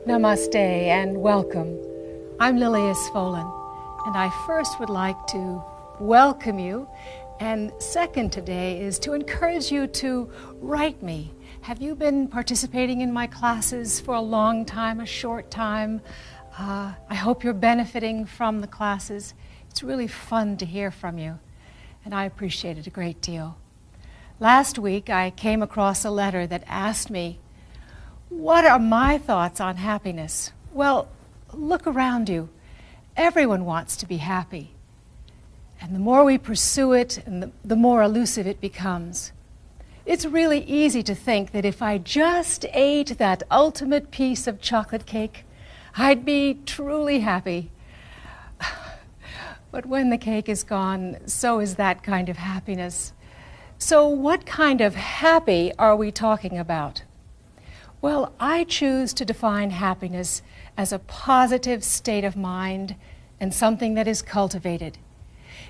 Namaste and welcome. I'm Lilias and I first would like to welcome you, and second today is to encourage you to write me. Have you been participating in my classes for a long time, a short time? I hope you're benefiting from the classes. It's really fun to hear from you, and I appreciate it a great deal. Last week I came across a letter that asked me, what are my thoughts on happiness? Well, look around you. Everyone wants to be happy. And the more we pursue it, and the more elusive it becomes. It's really easy to think that if I just ate that ultimate piece of chocolate cake, I'd be truly happy. But when the cake is gone, so is that kind of happiness. So what kind of happy are we talking about? Well, I choose to define happiness as a positive state of mind and something that is cultivated.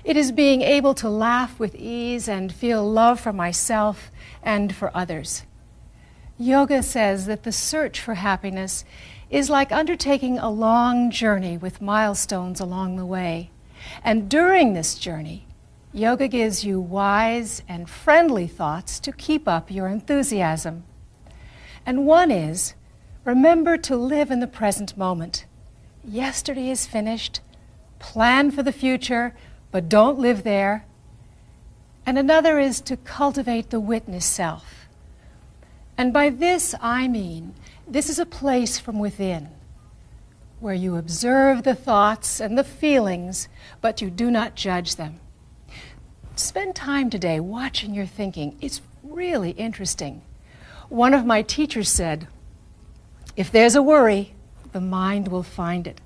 It is being able to laugh with ease and feel love for myself and for others. Yoga says that the search for happiness is like undertaking a long journey with milestones along the way. And during this journey, yoga gives you wise and friendly thoughts to keep up your enthusiasm. And one is, remember to live in the present moment. Yesterday is finished. Plan for the future, but don't live there. And another is to cultivate the witness self. And by this I mean, this is a place from within, where you observe the thoughts and the feelings, but you do not judge them. Spend time today watching your thinking. It's really interesting. One of my teachers said, if there's a worry, the mind will find it.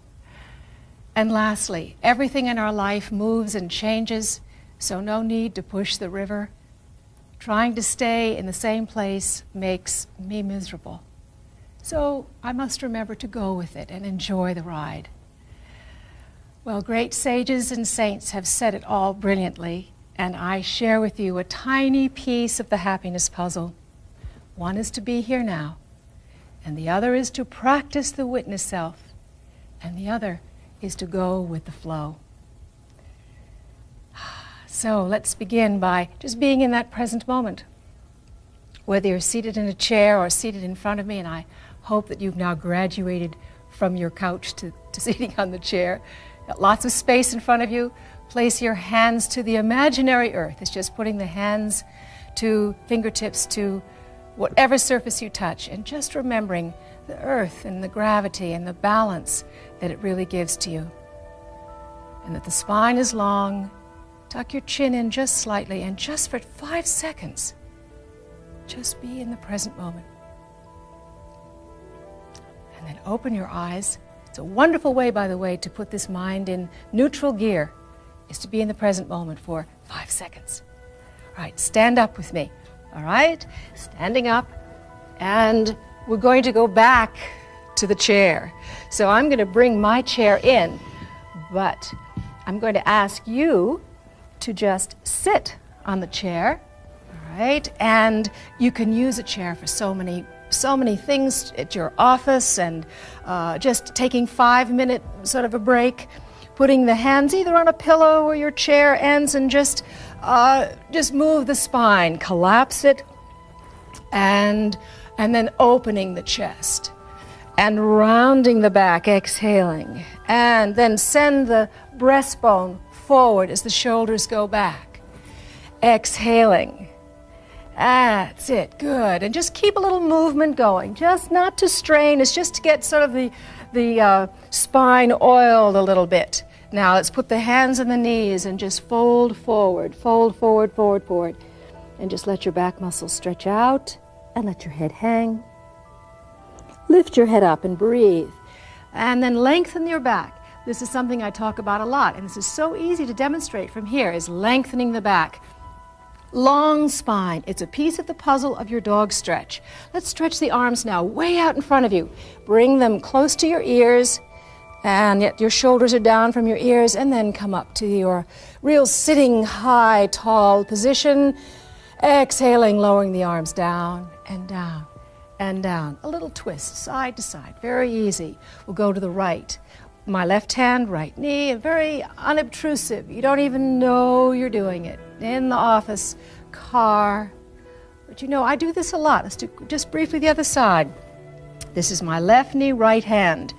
And lastly, everything in our life moves and changes, so no need to push the river. Trying to stay in the same place makes me miserable. So I must remember to go with it and enjoy the ride. Well, great sages and saints have said it all brilliantly, and I share with you a tiny piece of the happiness puzzle. One is to be here now, and the other is to practice the witness self, and the other is to go with the flow. So let's begin by just being in that present moment. Whether you're seated in a chair or seated in front of me, and I hope that you've now graduated from your couch to sitting on the chair. Got lots of space in front of you. Place your hands to the imaginary earth. It's just putting the hands to fingertips to whatever surface you touch, and just remembering the earth and the gravity and the balance that it really gives to you. And that the spine is long. Tuck your chin in just slightly, and just for 5 seconds, just be in the present moment. And then open your eyes. It's a wonderful way, by the way, to put this mind in neutral gear, is to be in the present moment for 5 seconds. All right, stand up with me. All right, standing up, and we're going to go back to the chair. So I'm going to bring my chair in, but I'm going to ask you to just sit on the chair, all right? And you can use a chair for so many things at your office, and just taking 5-minute sort of a break, putting the hands either on a pillow or your chair ends, and just move the spine, collapse it, and then opening the chest and rounding the back, exhaling, and then send the breastbone forward as the shoulders go back, exhaling. That's it, good. And just keep a little movement going, just not to strain, it's just to get sort of the spine oiled a little bit. Now let's put the hands on the knees and just fold forward, forward, and just let your back muscles stretch out and let your head hang. Lift your head up and breathe, and then lengthen your back. This is something I talk about a lot, and this is so easy to demonstrate from here, is lengthening the back. Long spine, it's a piece of the puzzle of your dog stretch. Let's stretch the arms now way out in front of you. Bring them close to your ears, and yet your shoulders are down from your ears, and then come up to your real sitting high, tall position. Exhaling, lowering the arms down and down and down. A little twist, side to side, very easy. We'll go to the right. My left hand, right knee, very unobtrusive. You don't even know you're doing it. In the office, car. But you know, I do this a lot. Let's do just briefly the other side. This is my left knee, right hand.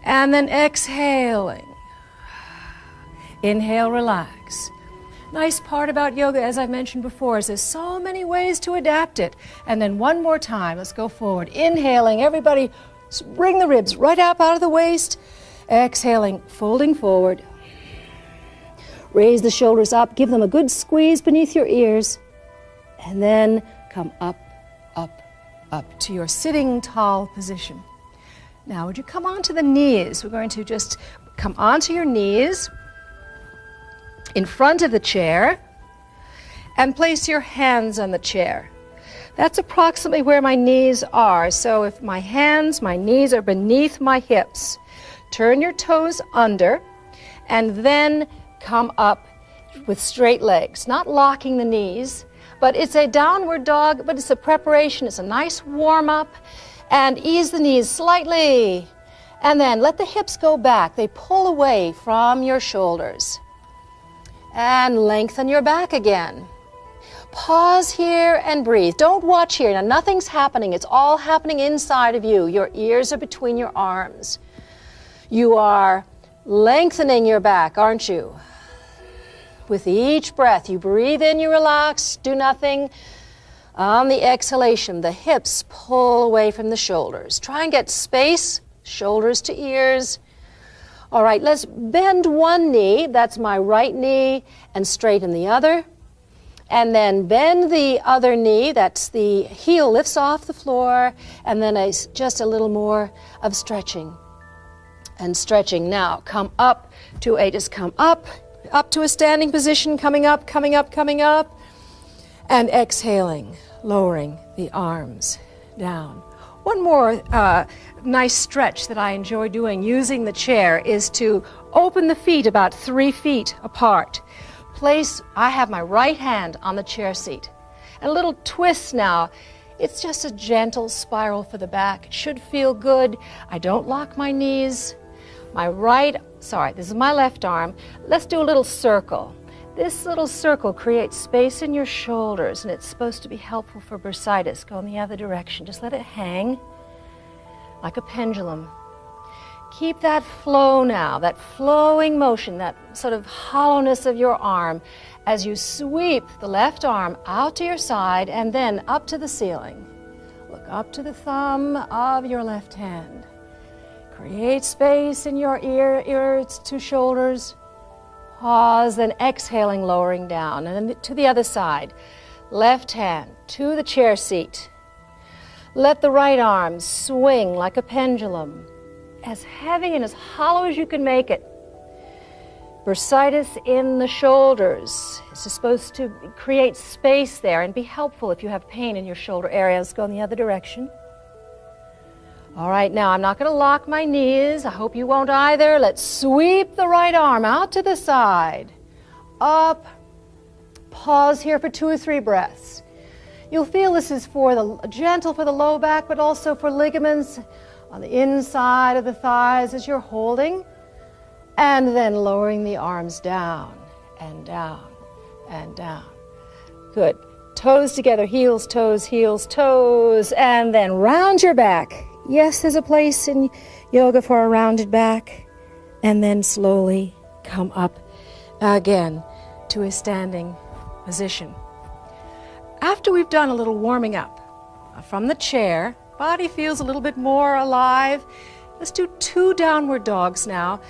And then exhaling. Inhale, relax. Nice part about yoga, as I mentioned before, is there's so many ways to adapt it. And then one more time, let's go forward. Inhaling, everybody bring the ribs right up out of the waist. Exhaling, folding forward. Raise the shoulders up, give them a good squeeze beneath your ears. And then come up, up, up to your sitting tall position. Now, would you come onto the knees? We're going to just come onto your knees in front of the chair and place your hands on the chair. That's approximately where my knees are. So if my knees are beneath my hips, turn your toes under and then come up with straight legs, not locking the knees, but it's a downward dog, but it's a preparation. It's a nice warm-up, and ease the knees slightly. And then let the hips go back. They pull away from your shoulders. And lengthen your back again. Pause here and breathe. Don't watch here. Now, nothing's happening. It's all happening inside of you. Your ears are between your arms. You are lengthening your back, aren't you? With each breath, you breathe in, you relax, do nothing. On the exhalation, the hips pull away from the shoulders. Try and get space, shoulders to ears. All right, let's bend one knee, that's my right knee, and straighten the other. And then bend the other knee, that's the heel lifts off the floor, and then just a little more of stretching. And stretching. Now, come up to up to a standing position, coming up, and exhaling, lowering the arms down. One more nice stretch that I enjoy doing using the chair is to open the feet about 3 feet apart. I have my right hand on the chair seat. And a little twist now. It's just a gentle spiral for the back. It should feel good. I don't lock my knees. This is my left arm. Let's do a little circle. This little circle creates space in your shoulders, and it's supposed to be helpful for bursitis. Go in the other direction. Just let it hang like a pendulum. Keep that flow now, that flowing motion, that sort of hollowness of your arm as you sweep the left arm out to your side and then up to the ceiling. Look up to the thumb of your left hand. Create space in your ears to shoulders. Pause, then exhaling, lowering down. And then to the other side. Left hand to the chair seat. Let the right arm swing like a pendulum. As heavy and as hollow as you can make it. Bursitis in the shoulders. It's supposed to create space there and be helpful if you have pain in your shoulder areas. Go in the other direction. All right, now I'm not going to lock my knees. I hope you won't either. Let's sweep the right arm out to the side. Up. Pause here for 2 or 3 breaths. You'll feel this is gentle for the low back, but also for ligaments on the inside of the thighs as you're holding. And then lowering the arms down and down and down. Good. Toes together, heels, toes, and then round your back. Yes, there's a place in yoga for a rounded back. And then slowly come up again to a standing position. After we've done a little warming up from the chair, body feels a little bit more alive. Let's do 2 downward dogs now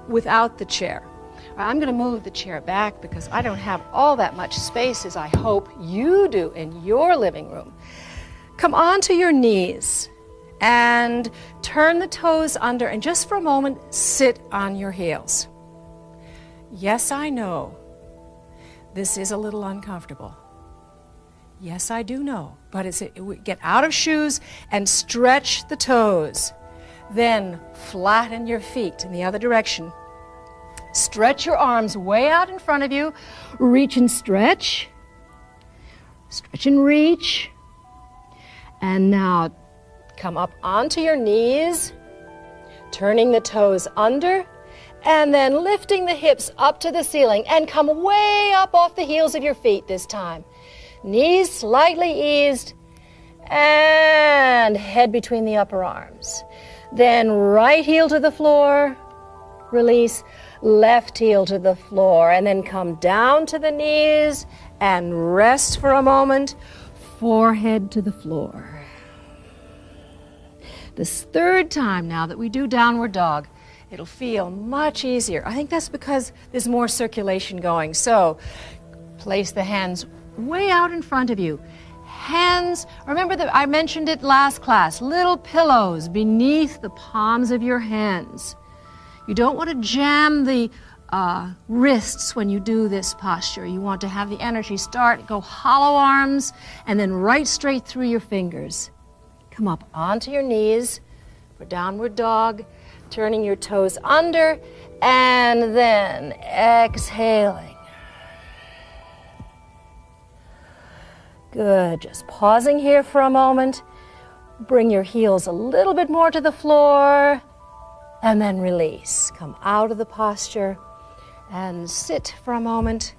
without the chair. I'm going to move the chair back because I don't have all that much space as I hope you do in your living room. Come onto your knees and turn the toes under, and just for a moment, sit on your heels. Yes, I know this is a little uncomfortable. Yes, I do know, but get out of shoes and stretch the toes. Then flatten your feet in the other direction. Stretch your arms way out in front of you. Reach and stretch. Stretch and reach. And now come up onto your knees, turning the toes under, and then lifting the hips up to the ceiling and come way up off the heels of your feet this time. Knees slightly eased and head between the upper arms. Then right heel to the floor, release, left heel to the floor, and then come down to the knees and rest for a moment, forehead to the floor. This third time now that we do downward dog, it'll feel much easier. I think that's because there's more circulation going. So place the hands way out in front of you. Hands, remember that I mentioned it last class, little pillows beneath the palms of your hands. You don't want to jam the wrists when you do this posture. You want to have the energy go hollow arms, and then right straight through your fingers. Come up onto your knees for downward dog, turning your toes under, and then exhaling. Good, just pausing here for a moment. Bring your heels a little bit more to the floor, and then release. Come out of the posture and sit for a moment.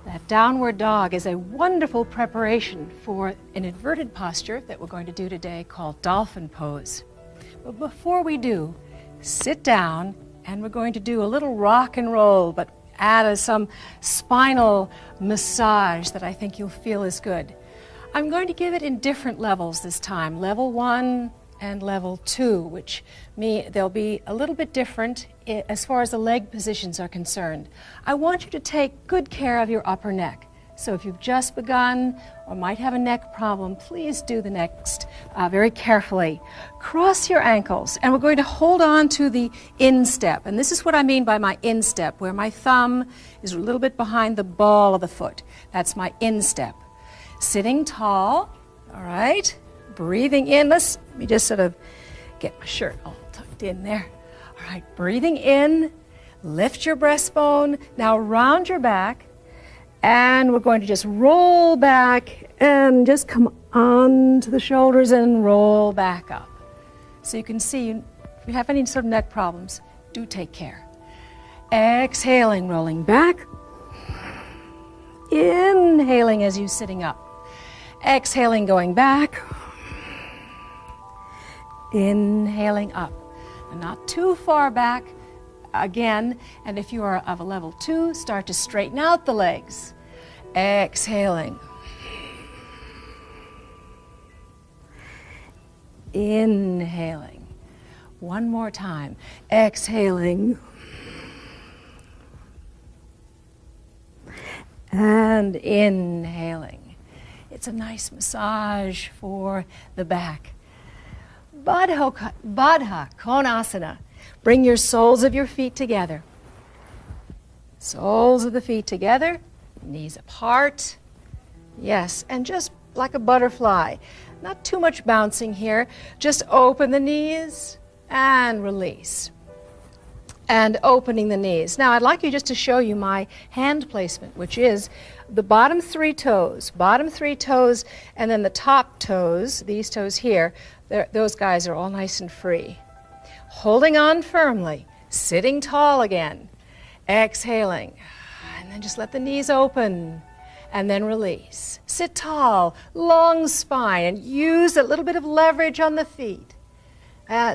That downward dog is a wonderful preparation for an inverted posture that we're going to do today called Dolphin pose. But before we do, sit down, and we're going to do a little rock and roll, but add some spinal massage that I think you'll feel is good. I'm going to give it in different levels this time, level 1 and level 2, which they'll be a little bit different as far as the leg positions are concerned. I want you to take good care of your upper neck. So if you've just begun or might have a neck problem, please do the next very carefully. Cross your ankles, and we're going to hold on to the instep. And this is what I mean by my instep, where my thumb is a little bit behind the ball of the foot. That's my instep. Sitting tall, all right? Breathing in. Let me just sort of get my shirt all tucked in there. All right, breathing in, lift your breastbone. Now round your back. And we're going to just roll back and just come onto the shoulders and roll back up. So you can see, if you have any sort of neck problems, do take care. Exhaling, rolling back. Inhaling as you're sitting up. Exhaling, going back. Inhaling up. And not too far back. Again, and if you are of a level 2, start to straighten out the legs. Exhaling. Inhaling. One more time. Exhaling. And inhaling. It's a nice massage for the back. Ardha Konasana. Bring your soles of your feet together. Soles of the feet together, knees apart. Yes, and just like a butterfly. Not too much bouncing here. Just open the knees and release. And opening the knees. Now I'd like you just to show you my hand placement, which is the bottom 3 toes, and then the top toes, these toes here, those guys are all nice and free. Holding on firmly, sitting tall again, exhaling, and then just let the knees open, and then release. Sit tall, long spine, and use a little bit of leverage on the feet.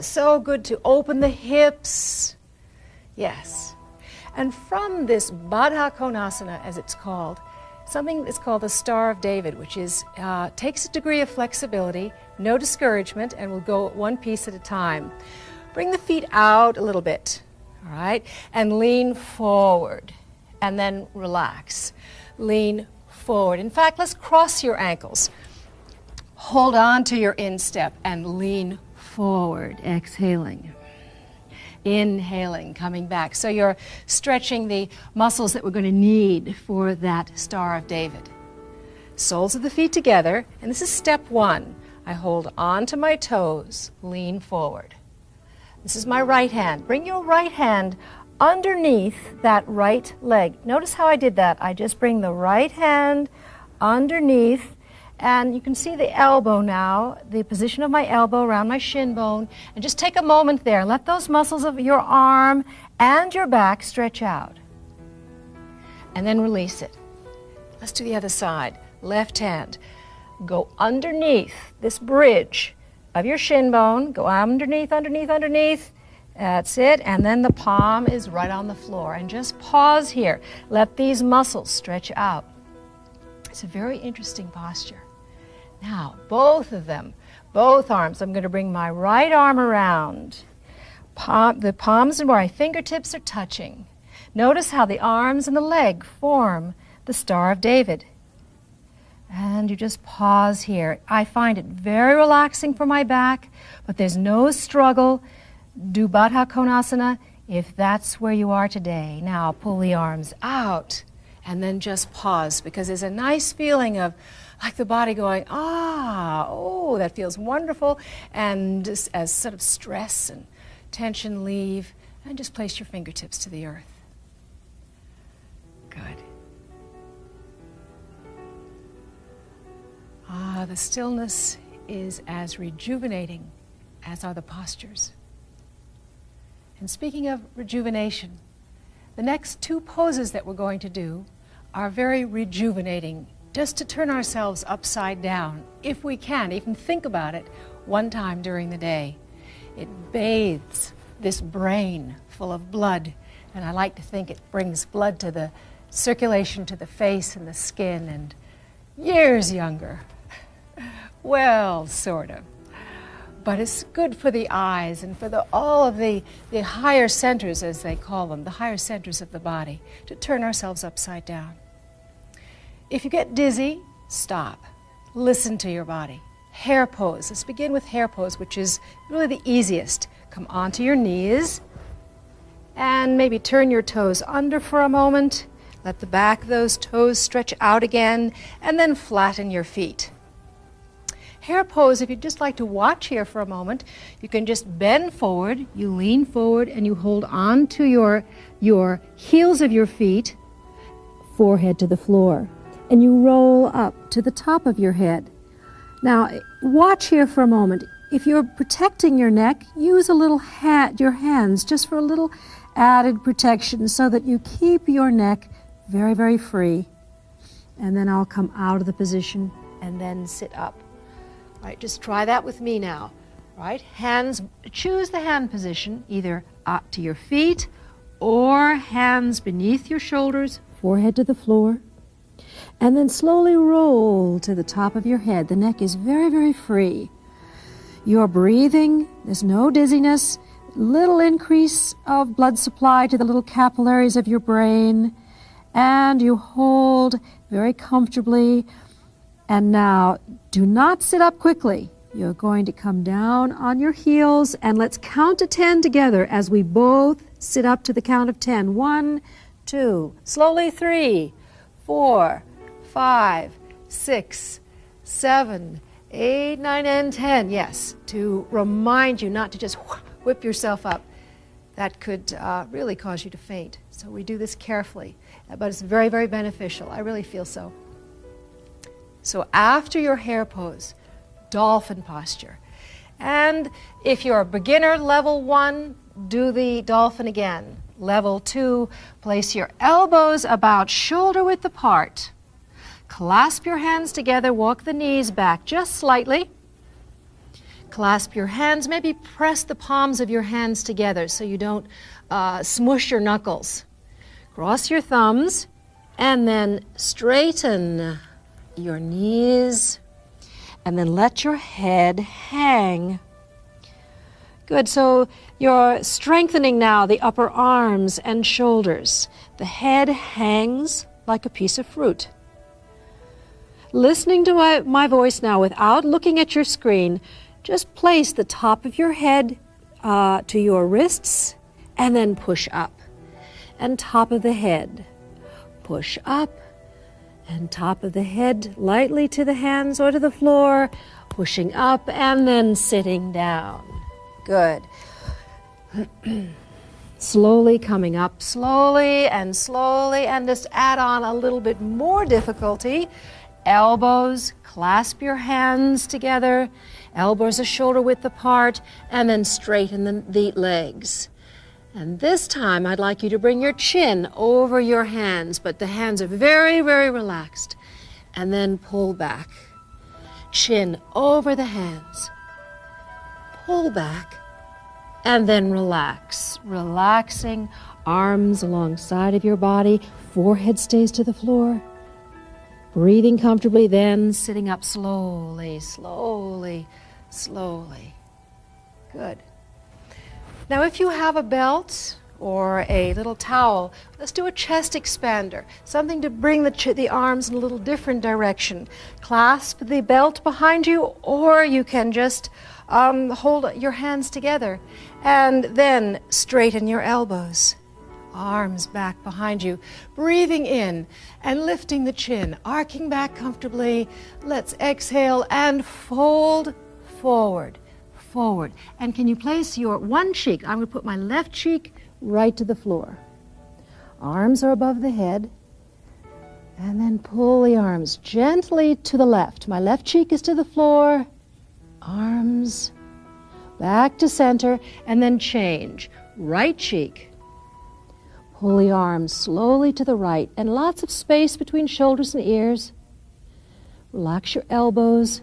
So good to open the hips. Yes. And from this Ardha Konasana, as it's called, something that's called the Star of David, which is takes a degree of flexibility, no discouragement, and we'll go one piece at a time. Bring the feet out a little bit, all right? And lean forward, and then relax. Lean forward. In fact, let's cross your ankles. Hold on to your instep and lean forward, exhaling. Inhaling, coming back. So you're stretching the muscles that we're going to need for that Star of David. Soles of the feet together, and this is step 1. I hold on to my toes, lean forward. This is my right hand. Bring your right hand underneath that right leg. Notice how I did that. I just bring the right hand underneath And you can see the elbow now, the position of my elbow around my shin bone. And just take a moment there. Let those muscles of your arm and your back stretch out. And then release it. Let's do the other side. Left hand. Go underneath this bridge of your shin bone. Go underneath, underneath, underneath. That's it. And then the palm is right on the floor. And just pause here. Let these muscles stretch out. It's a very interesting posture. Now, both of them, both arms. I'm going to bring my right arm around. The palms and where my fingertips are touching. Notice how the arms and the leg form the Star of David. And you just pause here. I find it very relaxing for my back, but there's no struggle. Do Baddha Konasana if that's where you are today. Now pull the arms out and then just pause, because there's a nice feeling of like the body going, oh, that feels wonderful. And just as sort of stress and tension leave, and just place your fingertips to the earth. Good. The stillness is as rejuvenating as are the postures. And speaking of rejuvenation, the next two poses that we're going to do are very rejuvenating, just to turn ourselves upside down, if we can, even think about it one time during the day. It bathes this brain full of blood, and I like to think it brings blood to the circulation to the face and the skin, and years younger. Well, sort of. But it's good for the eyes and for all of the higher centers, as they call them, the higher centers of the body, to turn ourselves upside down. If you get dizzy, stop. Listen to your body. Hare pose. Let's begin with hare pose, which is really the easiest. Come onto your knees and maybe turn your toes under for a moment. Let the back of those toes stretch out again, and then flatten your feet. Hare pose, if you'd just like to watch here for a moment, you can just bend forward, you lean forward, and you hold on to your heels of your feet, forehead to the floor, and you roll up to the top of your head. Now, watch here for a moment. If you're protecting your neck, use a little your hands just for a little added protection so that you keep your neck very, very free. And then I'll come out of the position and then sit up. Right, just try that with me now. Right, hands, choose the hand position, either up to your feet or hands beneath your shoulders, forehead to the floor. And then slowly roll to the top of your head. The neck is very, very free. You're breathing, there's no dizziness, little increase of blood supply to the little capillaries of your brain, and you hold very comfortably. And now, do not sit up quickly. You're going to come down on your heels, and let's count to 10 together as we both sit up to the count of 10. 1, 2, slowly 3, 4, 5, 6, 7, 8, 9, and 10. Yes, to remind you not to just whip yourself up. That could really cause you to faint. So we do this carefully, but it's very, very beneficial. I really feel so. So after your hare pose, dolphin posture. And if you're a beginner, level 1, do the dolphin again. Level 2, place your elbows about shoulder width apart. Clasp your hands together, walk the knees back just slightly. Clasp your hands, maybe press the palms of your hands together so you don't smush your knuckles. Cross your thumbs and then straighten your knees, and then let your head hang. Good, so you're strengthening now the upper arms and shoulders. The head hangs like a piece of fruit. Listening to my voice now without looking at your screen, just place the top of your head to your wrists and then push up. And top of the head, push up. And top of the head lightly to the hands or to the floor, pushing up and then sitting down. Good. Slowly coming up, slowly, and just add on a little bit more difficulty. elbows, clasp your hands together, elbows are shoulder width apart, and then straighten the legs. And this time I'd like you to bring your chin over your hands, but the hands are very, very relaxed. And then pull back. Chin over the hands. Pull back, and then relax. Relaxing, arms alongside of your body, forehead stays to the floor. Breathing comfortably, then sitting up slowly, slowly, slowly. Good. Now, if you have a belt or a little towel, let's do a chest expander, something to bring the arms in a little different direction. Clasp the belt behind you, or you can just hold your hands together and then straighten your elbows. Arms back behind you, breathing in and lifting the chin, arcing back comfortably. Let's exhale and fold forward, forward. And can you place your one cheek? I'm going to put my left cheek right to the floor. Arms are above the head. And then pull the arms gently to the left. My left cheek is to the floor. Arms back to center, and then change. Right cheek. Pull the arms slowly to the right, and lots of space between shoulders and ears. Relax your elbows.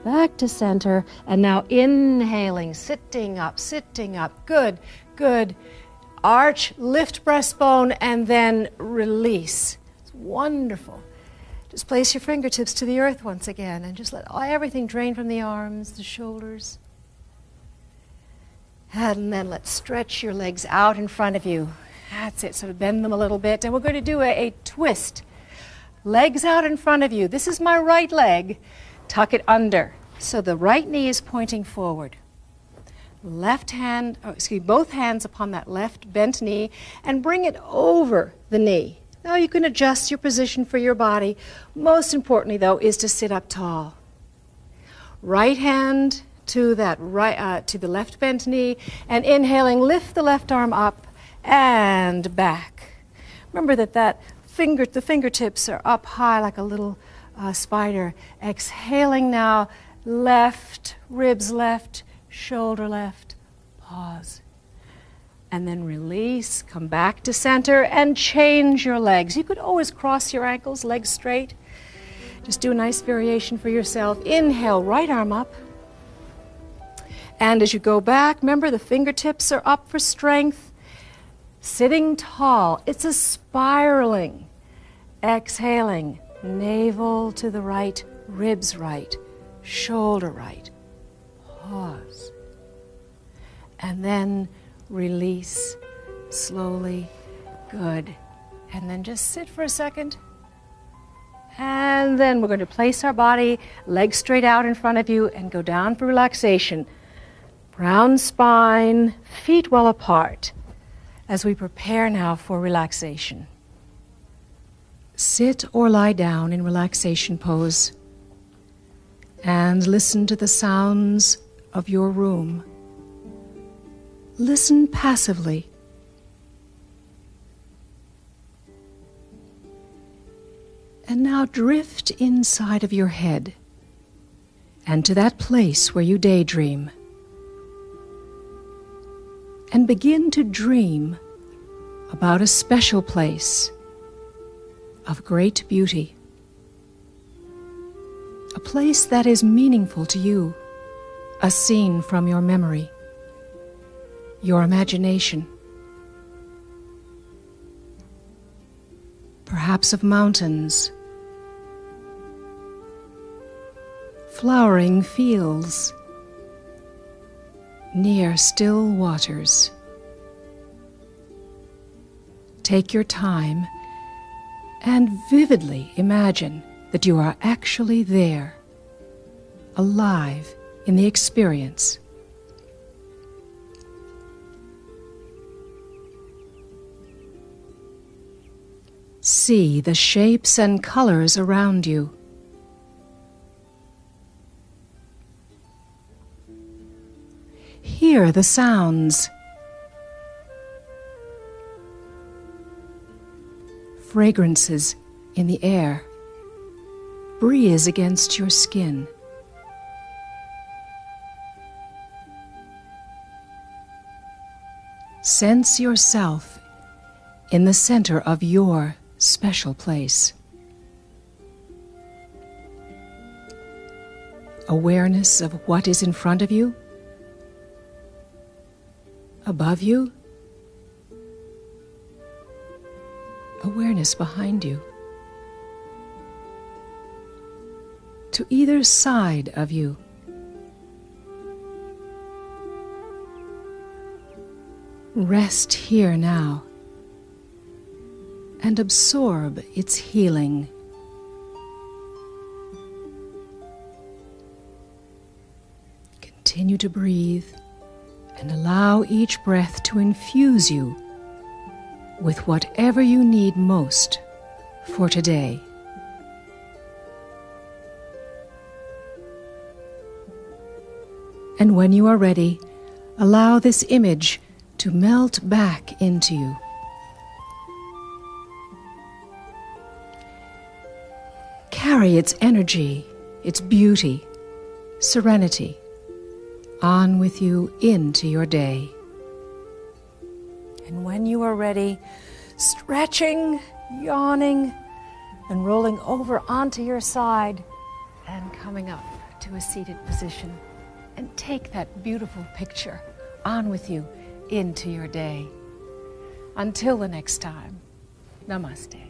Back to center, and now inhaling, sitting up, sitting up. Good, good. Arch, lift breastbone, and then release. It's wonderful. Just place your fingertips to the earth once again, and just let everything drain from the arms, the shoulders. And then let's stretch your legs out in front of you. That's it, sort of bend them a little bit. And we're going to do a twist. Legs out in front of you. This is my right leg. Tuck it under. So the right knee is pointing forward. Both hands upon that left bent knee, and bring it over the knee. Now you can adjust your position for your body. Most importantly, though, is to sit up tall. Right hand to to the left bent knee, and inhaling, lift the left arm up and back. Remember that the fingertips are up high like a little spider. Exhaling now, left, ribs left, shoulder left, pause. And then release, come back to center, and change your legs. You could always cross your ankles, legs straight. Just do a nice variation for yourself. Inhale, right arm up. And as you go back, remember the fingertips are up for strength. Sitting tall, it's a spiraling. Exhaling, navel to the right, ribs right, shoulder right. Pause. And then release slowly. Good. And then just sit for a second. And then we're going to place our body, legs straight out in front of you, and go down for relaxation. Round spine, feet well apart, as we prepare now for relaxation. Sit or lie down in relaxation pose and listen to the sounds of your room. Listen passively. And now drift inside of your head and to that place where you daydream. And begin to dream about a special place of great beauty. A place that is meaningful to you, a scene from your memory, your imagination. Perhaps of mountains, flowering fields, near still waters. Take your time and vividly imagine that you are actually there, alive in the experience. See the shapes and colors around you. Hear the sounds. Fragrances in the air. breeze against your skin. Sense yourself in the center of your special place. Awareness of what is in front of you, above you, awareness behind you, to either side of you. Rest here now and absorb its healing. Continue to breathe and allow each breath to infuse you with whatever you need most for today. And when you are ready, allow this image to melt back into you. Carry its energy, its beauty, serenity on with you into your day. And when you are ready, stretching, yawning, and rolling over onto your side and coming up to a seated position. And take that beautiful picture on with you into your day. Until the next time, namaste.